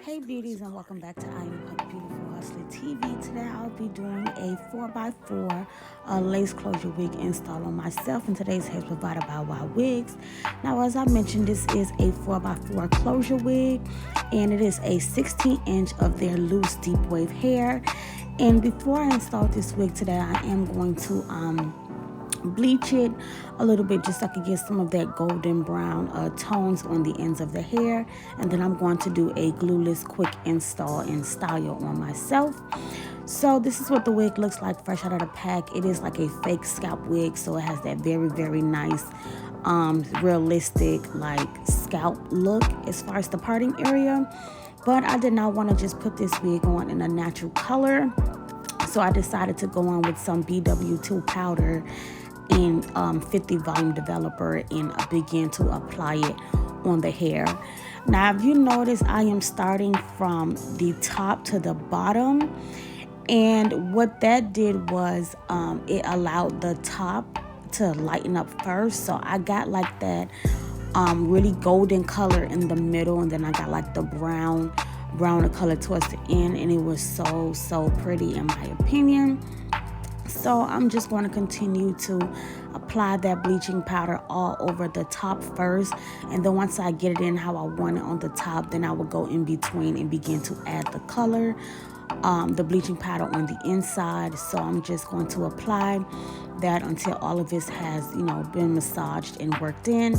Hey beauties, and welcome back to IAmBeautifulHustler TV. Today I'll be doing a 4x4 lace closure wig install on myself, and today's hair is provided by YWigs. Now, as I mentioned, this is a 4x4 closure wig, and it is a 16-inch of their loose deep wave hair. And before I install this wig today, I am going to bleach it a little bit just so I can get some of that golden brown tones on the ends of the hair, and then I'm going to do a glueless quick install and style on myself. So this is what the wig looks like fresh out of the pack. It is like a fake scalp wig, so it has that very nice realistic like scalp look as far as the parting area. But I did not want to just put this wig on in a natural color, so I decided to go on with some BW2 powder in 50 volume developer and begin to apply it on the hair. Now, if you notice, I am starting from the top to the bottom, and what that did was it allowed the top to lighten up first. So I got like that really golden color in the middle, and then I got like the browner color towards the end, and it was so pretty in my opinion. So I'm just going to continue to apply that bleaching powder all over the top first, and then once I get it in how I want it on the top, then I will go in between and begin to add the color, the bleaching powder on the inside. So I'm just going to apply that until all of this has, been massaged and worked in.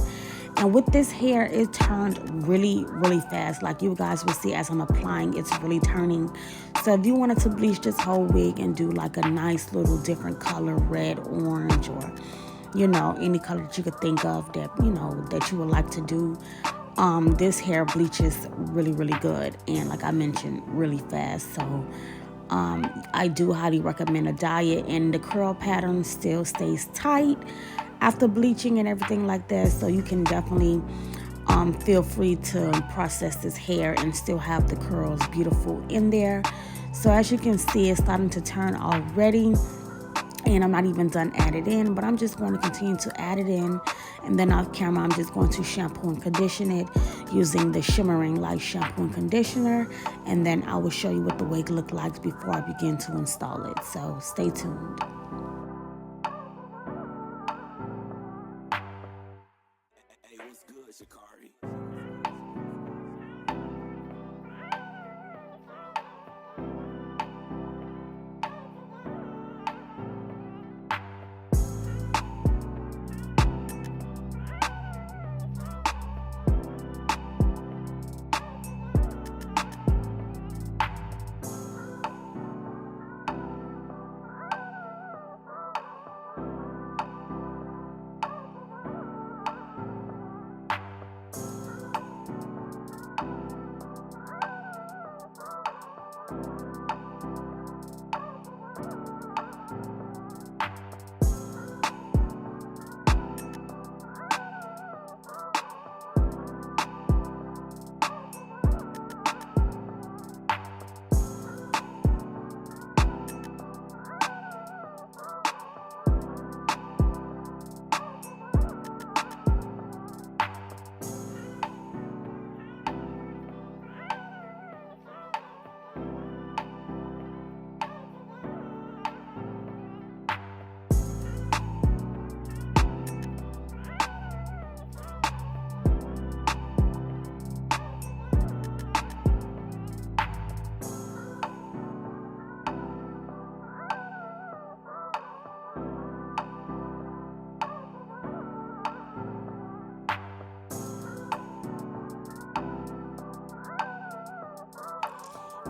And with this hair, it turned really fast. Like you guys will see as I'm applying, it's really turning. So if you wanted to bleach this whole wig and do like a nice little different color, red, orange, or any color that you could think of that that you would like to do, this hair bleaches really good, and like I mentioned, really fast. So I do highly recommend a dye it, and the curl pattern still stays tight after bleaching and everything like that. So you can definitely feel free to process this hair and still have the curls beautiful in there. So as you can see, it's starting to turn already, and I'm not even done adding in, but I'm just going to continue to add it in, and then off camera I'm just going to shampoo and condition it using the Shimmering Light shampoo and conditioner, and then I will show you what the wig looks like before I begin to install it. So stay tuned. Hey, what's good, Shakari?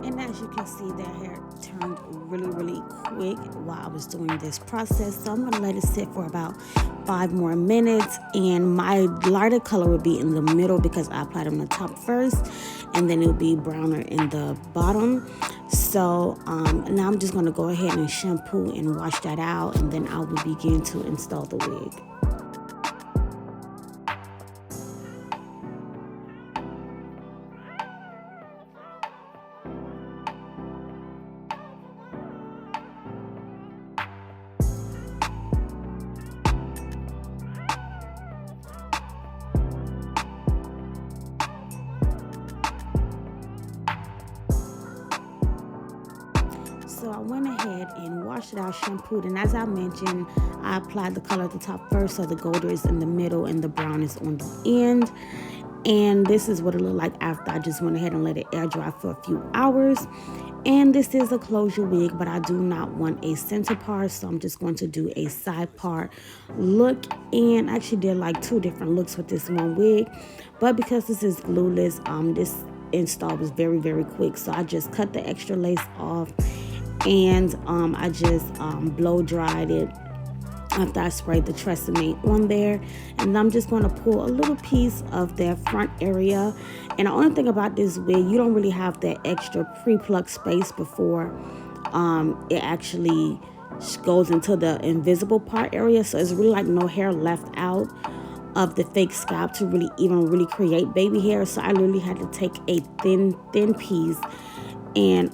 And as you can see, that hair turned really quick while I was doing this process. So I'm going to let it sit for about 5 more minutes. And my lighter color will be in the middle because I applied on the top first, and then it will be browner in the bottom. So now I'm just going to go ahead and shampoo and wash that out, and then I will begin to install the wig. So I went ahead and washed it out, shampooed, and as I mentioned, I applied the color at the top first, so the gold is in the middle and the brown is on the end. And this is what it looked like after I just went ahead and let it air dry for a few hours. And this is a closure wig, but I do not want a center part, so I'm just going to do a side part look. And I actually did like 2 different looks with this one wig, but because this is glueless, this install was very, very quick. So I just cut the extra lace off, and I just blow dried it after I sprayed the Tresemme on there. And I'm just going to pull a little piece of that front area. And the only thing about this wig, you don't really have that extra pre-plucked space before it actually goes into the invisible part area. So it's really like no hair left out of the fake scalp to really create baby hair. So I literally had to take a thin piece and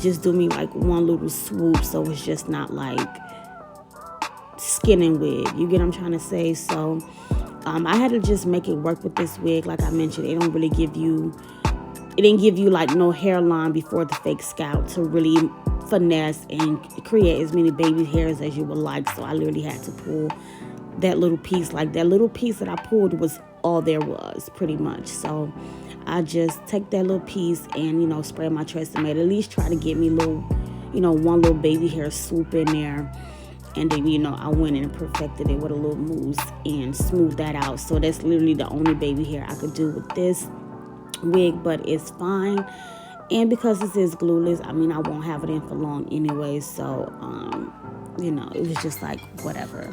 just do me like one little swoop, so it's just not like skin and wig, you get what I'm trying to say. So I had to just make it work with this wig. Like I mentioned, it didn't give you like no hairline before the fake scalp to really finesse and create as many baby hairs as you would like. So I literally had to pull that little piece. Like that little piece that I pulled was all there was pretty much. So I just take that little piece and spray my Tresemme, at least try to get me little one little baby hair swoop in there. And then, I went in and perfected it with a little mousse and smoothed that out. So that's literally the only baby hair I could do with this wig, but it's fine. And because this is glueless, I won't have it in for long anyway. So, it was just like, whatever.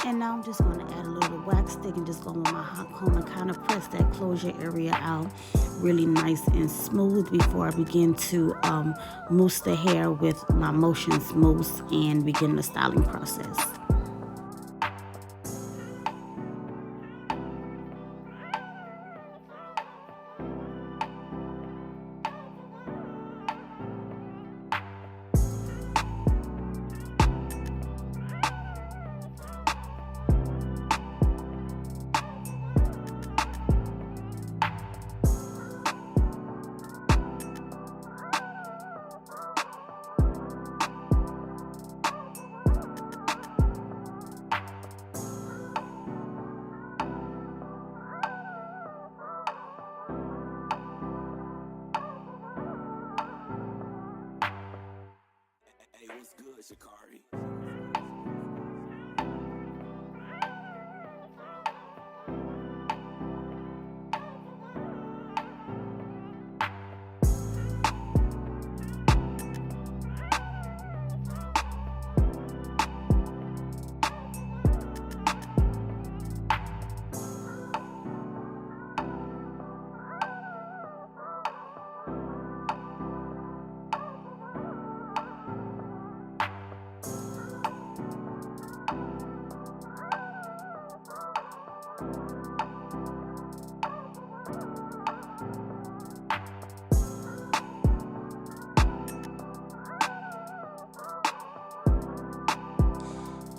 And now I'm just going to add a little wax stick and just go with my hot comb and kind of press that closure area out really nice and smooth before I begin to mousse the hair with my Motions mousse and begin the styling process. Hey, what's good, Shakari?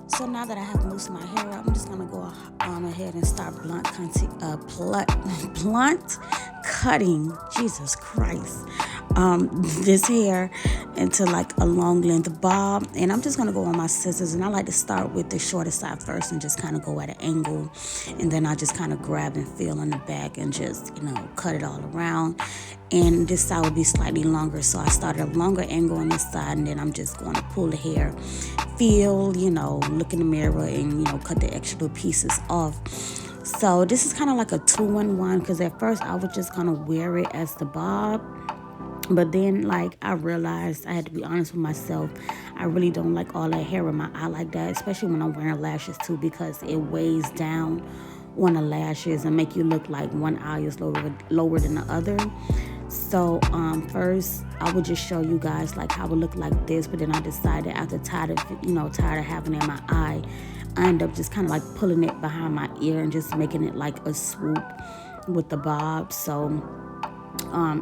So now that I have moussed my hair up, I'm just going to go ahead and start blunt cutting, Jesus Christ, this hair into like a long length bob. And I'm just going to go on my scissors, and I like to start with the shorter side first and just kind of go at an angle, and then I just kind of grab and feel in the back and just cut it all around. And this side will be slightly longer, so I started a longer angle on this side, and then I'm just going to pull the hair, feel, look in the mirror, and cut the extra little pieces off. So this is kind of like a 2-in-1, because at first I was just gonna wear it as the bob, but then I realized I had to be honest with myself. I really don't like all that hair in my eye like that, especially when I'm wearing lashes too, because it weighs down on the lashes and make you look like one eye is lower than the other. So first I would just show you guys how it looked like this, but then I decided after tired of having it in my eye, I end up just kind of pulling it behind my ear and just making it like a swoop with the bob. So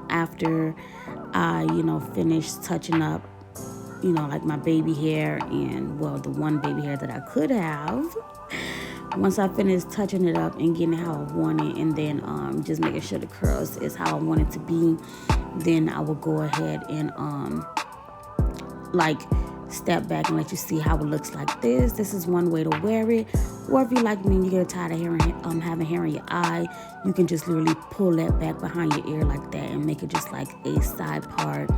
after I finished touching up you know, like my baby hair and, well, the one baby hair that I could have. Once I finish touching it up and getting it how I want it, and then just making sure the curls is how I want it to be, then I will go ahead and like step back and let you see how it looks like this. This is one way to wear it. Or if you like me and you get tired of having hair in your eye, you can just literally pull that back behind your ear like that and make it just like a side part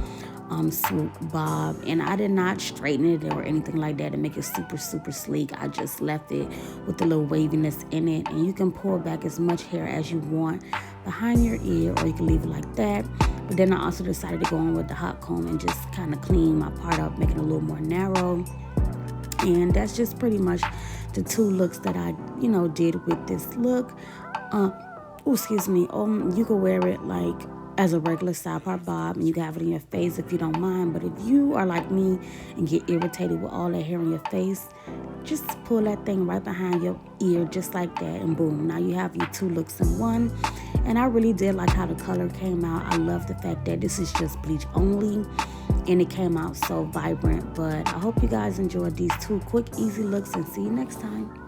swoop bob. And I did not straighten it or anything like that to make it super sleek. I just left it with a little waviness in it, and you can pull back as much hair as you want behind your ear, or you can leave it like that. But then I also decided to go on with the hot comb and just kind of clean my part up, making it a little more narrow. And that's just pretty much the two looks that I, you know, did with this look. Excuse me. You can wear it like as a regular side part bob, and you can have it in your face if you don't mind. But if you are like me and get irritated with all that hair in your face, just pull that thing right behind your ear just like that, and boom, now you have your two looks in one. And I really did like how the color came out. I love the fact that this is just bleach only, and it came out so vibrant. But I hope you guys enjoyed these two quick, easy looks, and see you next time.